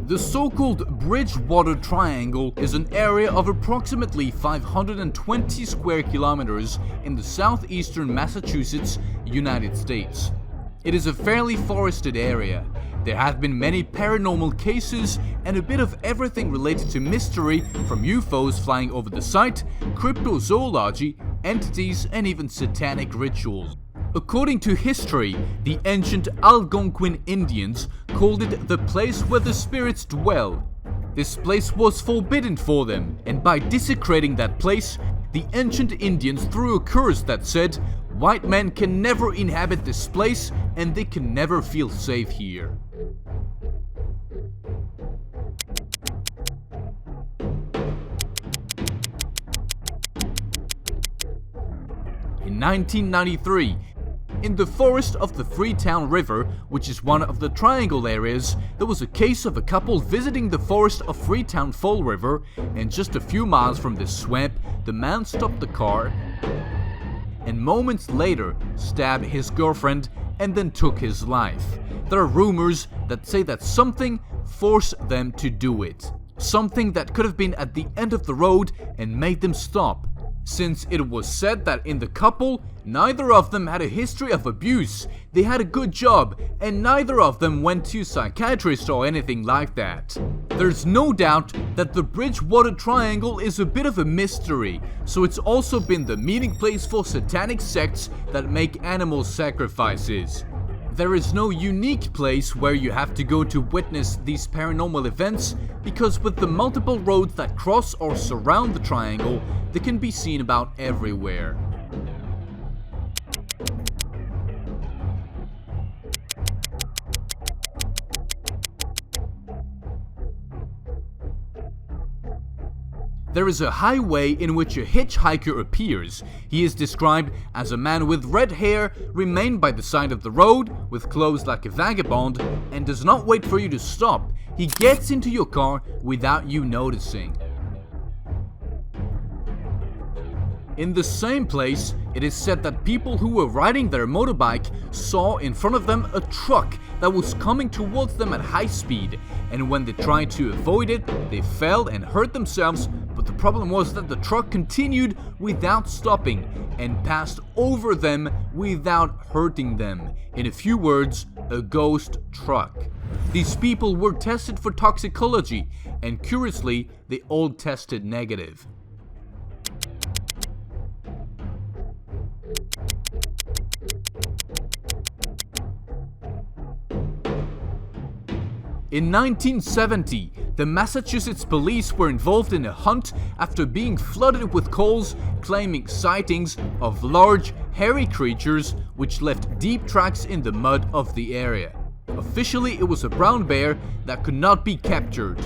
The so-called Bridgewater Triangle is an area of approximately 520 square kilometers in the southeastern Massachusetts, United States. It is a fairly forested area. There have been many paranormal cases and a bit of everything related to mystery, from UFOs flying over the site, cryptozoology, entities, and even satanic rituals. According to history, the ancient Algonquin Indians called it the place where the spirits dwell. This place was forbidden for them, and by desecrating that place, the ancient Indians threw a curse that said, "White men can never inhabit this place and they can never feel safe here." In 1993, in the forest of the Freetown River, which is one of the Triangle areas, there was a case of a couple visiting the forest of Freetown Fall River, and just a few miles from this swamp, the man stopped the car and moments later stabbed his girlfriend and then took his life. There are rumors that say that something forced them to do it. Something that could have been at the end of the road and made them stop. Since it was said that in the couple, neither of them had a history of abuse, they had a good job, and neither of them went to a psychiatrist or anything like that. There's no doubt that the Bridgewater Triangle is a bit of a mystery, so it's also been the meeting place for satanic sects that make animal sacrifices. There is no unique place where you have to go to witness these paranormal events, because with the multiple roads that cross or surround the triangle, they can be seen about everywhere. There is a highway in which a hitchhiker appears. He is described as a man with red hair, remained by the side of the road, with clothes like a vagabond, and does not wait for you to stop. He gets into your car without you noticing. In the same place, it is said that people who were riding their motorbike saw in front of them a truck that was coming towards them at high speed, and when they tried to avoid it, they fell and hurt themselves, but the problem was that the truck continued without stopping and passed over them without hurting them. In a few words, a ghost truck. These people were tested for toxicology, and curiously, they all tested negative. In 1970, the Massachusetts police were involved in a hunt after being flooded with calls claiming sightings of large, hairy creatures which left deep tracks in the mud of the area. Officially, it was a brown bear that could not be captured.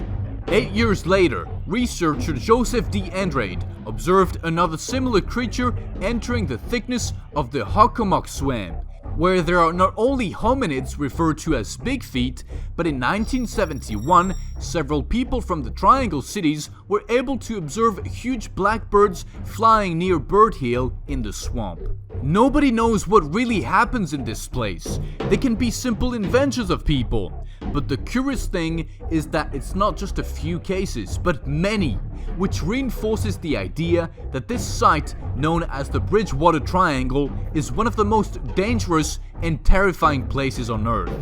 8 years later, researcher Joseph D. Andrade observed another similar creature entering the thickness of the Hockomock Swamp, where there are not only hominids referred to as Big Feet, but in 1971, several people from the Triangle cities were able to observe huge blackbirds flying near Bird Hill in the swamp. Nobody knows what really happens in this place. They can be simple inventions of people. But the curious thing is that it's not just a few cases, but many, which reinforces the idea that this site, known as the Bridgewater Triangle, is one of the most dangerous and terrifying places on Earth.